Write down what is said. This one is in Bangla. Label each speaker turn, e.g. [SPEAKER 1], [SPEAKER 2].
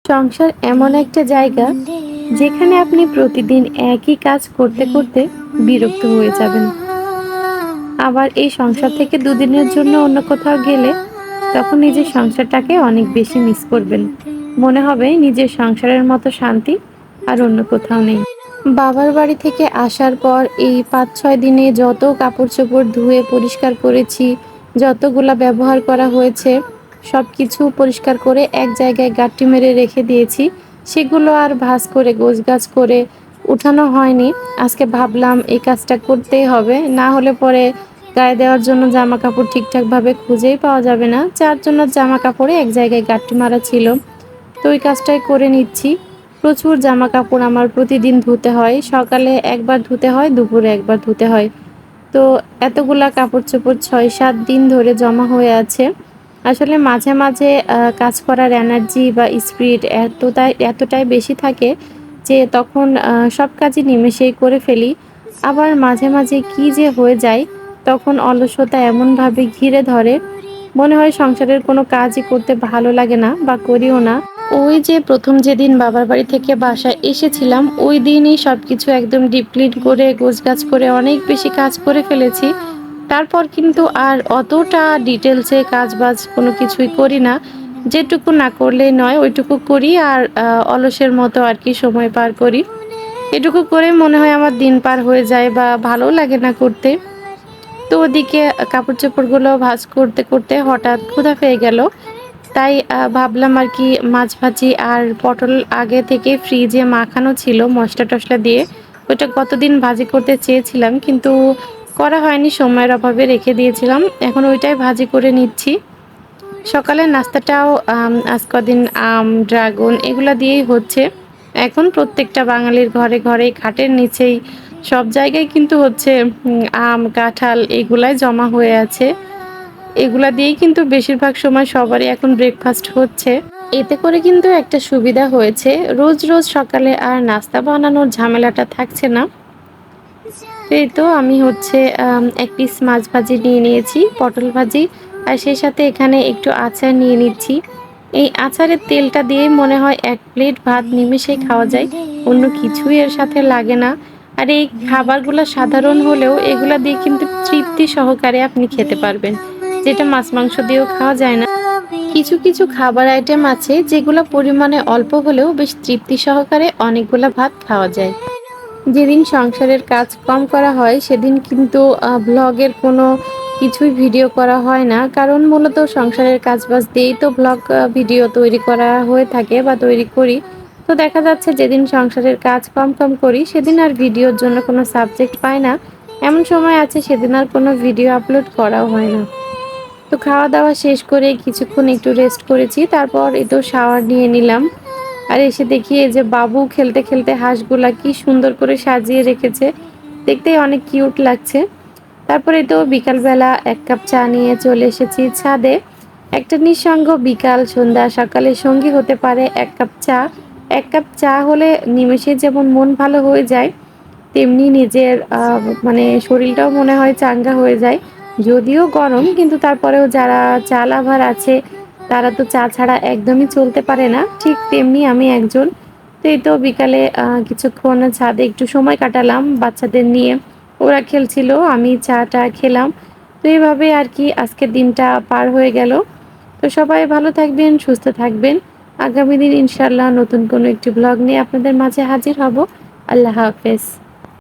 [SPEAKER 1] সংসার এমন একটা জায়গা যেখানে আপনি প্রতিদিন একই কাজ করতে করতে বিরক্ত হয়ে যাবেন। আবার এই সংসার থেকে দুদিনের জন্য অন্য কোথাও গেলে তখন নিজের সংসারটাকে অনেক বেশি মিস করবেন। মনে হবে নিজের সংসারের মতো শান্তি আর অন্য কোথাও নেই। বাবার বাড়ি থেকে আসার পর এই ৫-৬ দিনে যত কাপড় চোপড় ধুয়ে পরিষ্কার করেছি, যতগুলা ব্যবহার করা হয়েছে, সবকিছু পরিষ্কার করে এক জায়গায় গাঁট্টি মেরে রেখে দিয়েছি। সেগুলো আর ভাঁজ করে গোছগাছ করে উঠানো হয়নি। আজকে ভাবলাম এই কাজটা করতেই হবে। না হলে পরে গায়ে দেওয়ার জন্য জামাকাপড় ঠিকঠাকভাবে খুঁজেই পাওয়া যাবে না। ৪ জনের জামাকাপড়ে এক জায়গায় গাঁট্টি মারা ছিল। তো ওই কাজটাই করে নিচ্ছি। প্রচুর জামাকাপড় আমার প্রতিদিন ধুতে হয়। সকালে একবার ধুতে হয়, দুপুরে একবার ধুতে হয়। তো এতগুলা কাপড়-চোপড় ৬-৭ দিন ধরে জমা হয়ে আছে। আসলে মাঝে, মাঝে কাজ করার এনার্জি বা স্পিরিট এতটাই বেশি থাকে যে তখন সব কাজই নিমেষেই করে ফেলি। আবার মাঝে, মাঝে কি যে হয়ে যায় তখন অলসতা এমনভাবে ঘিরে ধরে, মনে হয় সংসারের কোনো কাজই করতে ভালো লাগে না বা করিও না। ওই যে ১ম যেদিন বাবার বাড়ি থেকে বাসায় এসেছিলাম, ওই দিনই সবকিছু একদম ডিপ ক্লিন করে গোছগাছ করে অনেক বেশি কাজ করে ফেলেছি। তারপর কিন্তু আর অতটা ডিটেইলসে কাজবাজ কোনো কিছুই করি না। যেটুকু না করলেই নয় ওইটুকু করি আর অলসের মতো আরকি সময় পার করি। এটুকু করে মনে হয় আমার দিন পার হয়ে যায় বা ভালোও লাগে না করতে। তো ওদিকে কাপড়-চোপড়গুলো ভাঁজ করতে, করতে হঠাৎ ক্ষুধা পেয়ে গেল। তাই ভাবলাম আরকি মাছ ভাজি আর পটল আগে থেকে ফ্রিজে মাখানো ছিল মসলা-টসলা দিয়ে। ওইটা গতদিন ভাজি করতে চেয়েছিলাম কিন্তু করা হয়নি, সময়ের অভাবে রেখে দিয়েছিলাম। এখন ওইটাই ভাজি করে নিচ্ছি। সকালের নাস্তাটাও আজ কদিন আম, ড্রাগন এগুলা দিয়েই হচ্ছে। এখন প্রত্যেকটা বাঙালির ঘরে, ঘরেই খাটের নিচেই সব জায়গায় কিন্তু হচ্ছে আম, কাঁঠাল এগুলাই জমা হয়ে আছে। এগুলা দিয়েই কিন্তু বেশিরভাগ সময় সবারই এখন ব্রেকফাস্ট হচ্ছে। এতে করে কিন্তু একটা সুবিধা হয়েছে, রোজ, রোজ সকালে আর নাস্তা বানানোর ঝামেলাটা থাকছে না। তো এই তো আমি হচ্ছে ১ পিস মাছ ভাজি নিয়ে নিয়েছি, পটল ভাজি আর সেই সাথে এখানে একটু আচার নিয়ে নিচ্ছি। এই আচারের তেলটা দিয়েই মনে হয় ১ প্লেট ভাত নিমেষেই খাওয়া যায়। অন্য কিছুই এর সাথে লাগে না। আর এই খাবারগুলা সাধারণ হলেও এগুলা দিয়ে কিন্তু তৃপ্তি সহকারে আপনি খেতে পারবেন। যেটা মাছ মাংস দিয়েও খাওয়া যায় না। কিছু, কিছু খাবার আইটেম আছে যেগুলা পরিমাণে অল্প হলেও বেশ তৃপ্তি সহকারে অনেকগুলা ভাত খাওয়া যায়। যেদিন সংসারের কাজ কম করা হয় সেদিন কিন্তু ভ্লগের কোনো কিছুই ভিডিও করা হয় না। কারণ মূলত সংসারের কাজবাজ দিয়েই তো ভ্লগ ভিডিও তৈরি করা হয়ে থাকে বা তৈরি করি। তো দেখা যাচ্ছে যেদিন সংসারের কাজ কম, কম করি সেদিন আর ভিডিওর জন্য কোনো সাবজেক্ট পাই না। এমন সময় আছে সেদিন আর কোনো ভিডিও আপলোড করাও হয় না। তো খাওয়া-দাওয়া শেষ করে কিছুক্ষণ একটু রেস্ট করেছি। তারপর এই তো শাওয়ার নিয়ে নিলাম। আর এসে দেখি এই যে বাবু খেলতে, খেলতে হাঁসগুলা কি সুন্দর করে সাজিয়ে রেখেছে। দেখতেই অনেক কিউট লাগছে। তারপরে তো বিকালবেলা ১ কাপ চা নিয়ে চলে এসেছি ছাদে। একটা নিঃসঙ্গ বিকাল, সন্ধ্যা, সকালের সঙ্গী হতে পারে ১ কাপ চা। ১ কাপ চা হলে নিমেষে যেমন মন ভালো হয়ে যায়, তেমনি নিজের মানে শরীরটাও মনে হয় চাঙ্গা হয়ে যায়। যদিও গরম কিন্তু তারপরেও যারা চা লাভার আছে তারা তো চা ছাড়া একদমই চলতে পারে না। ঠিক তেমনি আমি একজন। তো এই তো বিকালে কিছুক্ষণ ছাদে একটু সময় কাটালাম বাচ্চাদের নিয়ে। ওরা খেলছিল, আমি চা-টা খেলাম। তো এভাবে আরকি আজকের দিনটা পার হয়ে গেল। তো সবাই ভালো থাকবেন, সুস্থ থাকবেন। আগামী দিন ইনশাআল্লাহ নতুন কোনো একটি ব্লগ নিয়ে আপনাদের মাঝে হাজির হব। আল্লাহ হাফেজ।